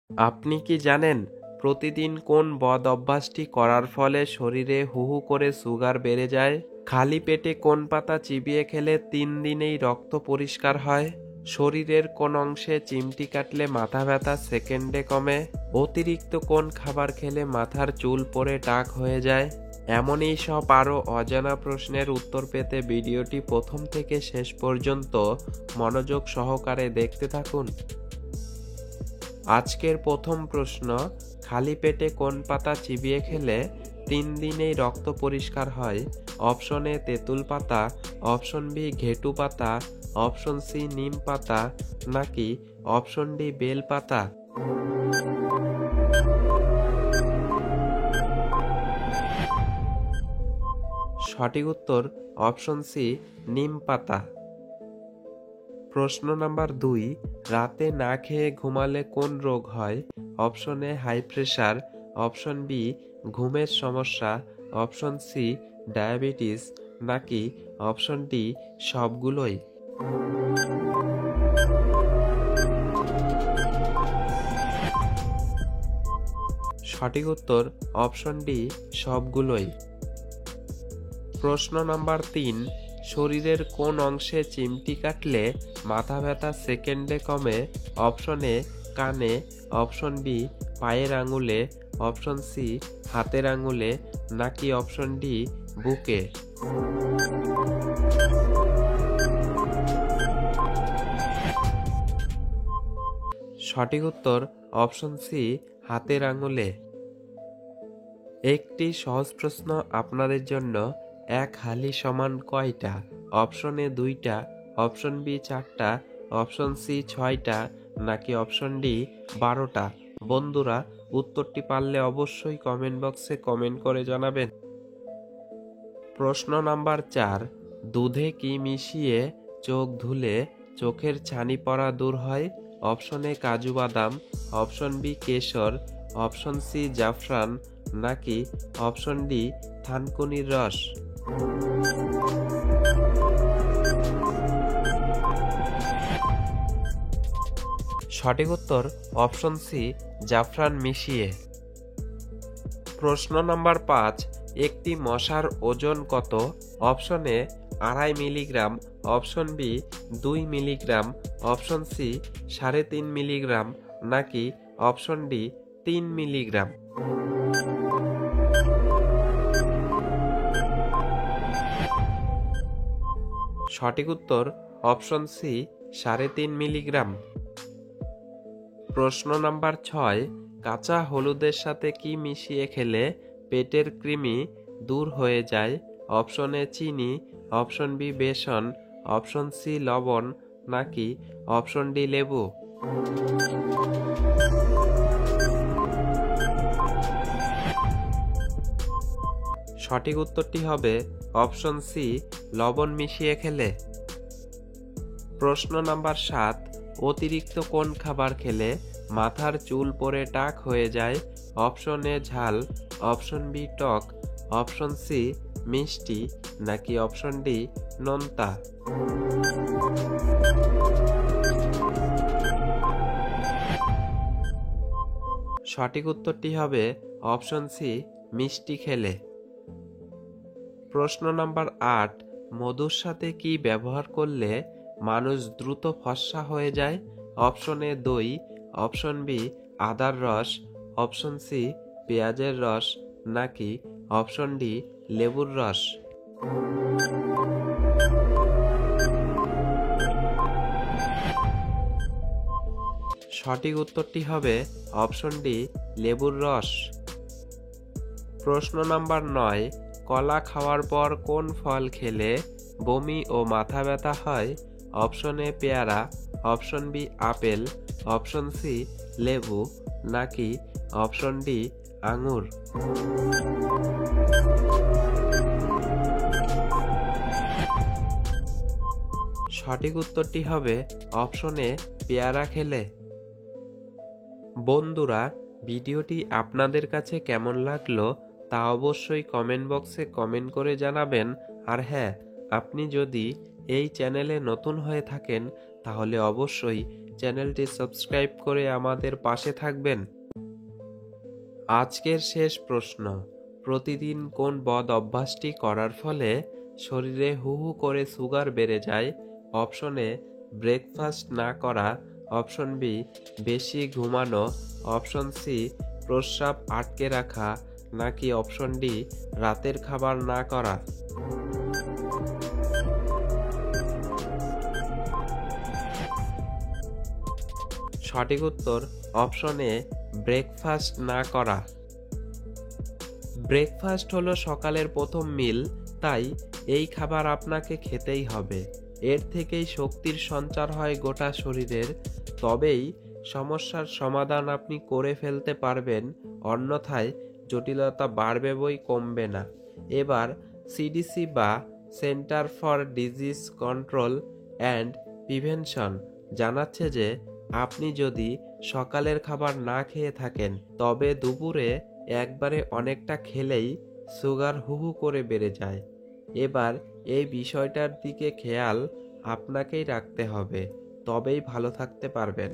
আপনি কি জানেন প্রতিদিন কোন বদ অভ্যাসটি করার ফলে শরীরে হু হু করে সুগার বেড়ে যায়? খালি পেটে কোন পাতা চিবিয়ে খেলে 3 দিনেই রক্ত পরিষ্কার হয়? শরীরের কোন অংশে চিমটি কাটলে মাথা ব্যথা সেকেন্ডে কমে? অতিরিক্ত কোন খাবার খেলে মাথার চুল পড়ে টাক হয়ে যায়? এমনই সব আরও অজানা প্রশ্নের উত্তর পেতে ভিডিওটি প্রথম থেকে শেষ পর্যন্ত মনোযোগ সহকারে দেখতে থাকুন। আজকের প্রথম প্রশ্ন, খালি পেটে কোন পাতা চিবিয়ে খেলে 3 দিনেই রক্ত পরিষ্কার হয়? অপশন এ তেঁতুল পাতা, অপশন বি ঘেটু পাতা, অপশন সি নিম পাতা, নাকি অপশন ডি বেল পাতা? সঠিক উত্তর অপশন সি নিম পাতা। প্রশ্ন নাম্বার 2, রাতে না খেয়ে ঘুমালে কোন রোগ হয়? Option A high pressure, option B ঘুমের সমস্যা, অপশন সি ডায়াবেটিস, নাকি অপশন ডি সবগুলোই? সঠিক উত্তর অপশন ডি সবগুলোই। প্রশ্ন নাম্বার 3, শরীরের কোন অংশে চিমটি কাটলে মাথা ব্যথা সেকেন্ডে কমে? অপশন এ কানে, অপশন বি পায়ের আঙুলে, অপশন সি হাতের আঙুলে, নাকি অপশন ডি বুকে? সঠিক উত্তর অপশন সি হাতের আঙুলে। একটি সহজ প্রশ্ন আপনাদের জন্য, এক হালি সমান কয়টা? অপশন এ 2টা, অপশন বি 4টা, অপশন সি 6টা, নাকি অপশন ডি 12টা? বন্ধুরা, উত্তরটি পারলে অবশ্যই কমেন্ট বক্সে কমেন্ট করে জানাবেন। প্রশ্ন নাম্বার 4, দুধে কি মিশিয়ে চোখ ধুলে চোখের ছানি পড়া দূর হয়? অপশন এ কাজু বাদাম, অপশন বি কেশর, অপশন সি জাফরান, নাকি অপশন ডি থানকুনির রস? সঠিক উত্তর অপশন সি জাফরান মিশিয়ে। প্রশ্ন নাম্বার 5, একটি মশার ওজন কত? Option A 2.5 milligram, option B 2 milligram, option C 3.5 milligram, নাকি অপশন ডি 3 মিলিগ্রাম? সঠিক উত্তর অপশন সি 3.5 মিলিগ্রাম। প্রশ্ন নাম্বার 6, কাঁচা হলুদের সাথে কি মিশিয়ে খেলে পেটের কৃমি দূর হয়ে যায়? অপশন এ চিনি, অপশন বি বেসন, অপশন সি লবণ, নাকি অপশন ডি লেবু? সঠিক উত্তরটি হবে অপশন সি লবণ মিশিয়ে খেলে। প্রশ্ন নাম্বার 7, অতিরিক্ত কোন খাবার খেলে মাথার চুল পড়ে টাক হয়ে যায়? অপশন এ ঝাল, অপশন বি টক, অপশন সি মিষ্টি, নাকি অপশন ডি নোনতা? সঠিক উত্তরটি হবে অপশন সি মিষ্টি খেলে। প্রশ্ন নাম্বার 8, মধুর সাথে কি ব্যবহার করলে মানুষ দ্রুত ফর্সা হয়ে যায়? অপশন এ দই, অপশন বি আদার রস, অপশন সি পেঁয়াজের রস, নাকি অপশন ডি লেবুর রস? সঠিক উত্তরটি হবে অপশন ডি লেবুর রস। প্রশ্ন নাম্বার 9, কলা খাওয়ার পর কোন ফল খেলে বমি ও মাথা ব্যথা হয়? অপশন এ পেয়ারা, option B apple, option C লেবু, নাকি অপশন ডি আঙুর? সঠিক উত্তরটি হবে অপশন এ পেয়ারা খেলে। বন্ধুরা, ভিডিওটি আপনাদের কাছে কেমন লাগলো তা অবশ্যই কমেন্ট বক্সে কমেন্ট করে জানাবেন। আর হ্যাঁ, আপনি যদি এই চ্যানেলে নতুন হয়ে থাকেন তাহলে অবশ্যই চ্যানেলটি সাবস্ক্রাইব করে আমাদের পাশে থাকবেন। আজকের শেষ প্রশ্ন, প্রতিদিন কোন বদ অভ্যাসটি করার ফলে শরীরে হু হু করে সুগার বেড়ে যায়? অপশন এ ব্রেকফাস্ট না করা, অপশন বি বেশি ঘুমানো, অপশন সি প্রস্রাব আটকে রাখা, নাকি অপশন ডি রাতের খাবার না করা? সঠিক উত্তর অপশন এ ব্রেকফাস্ট না করা। ব্রেকফাস্ট হলো সকালের প্রথম মিল, তাই এই খাবার আপনাকে খেতেই হবে। এর থেকেই শক্তির সঞ্চার হয় গোটা শরীরের, তবেই সমস্যার সমাধান আপনি করে ফেলতে পারবেন, অন্যথায় জটিলতা বাড়বে বই কমবে না। এবার সিডিসি বা centre for disease control and prevention জানাচ্ছে যে আপনি যদি সকালের খাবার না খেয়ে থাকেন তবে দুপুরে একবারে অনেকটা খেলেই সুগার হু হু করে বেড়ে যায়। এবার এই বিষয়টার দিকে খেয়াল আপনাকেই রাখতে হবে, তবেই ভালো থাকতে পারবেন।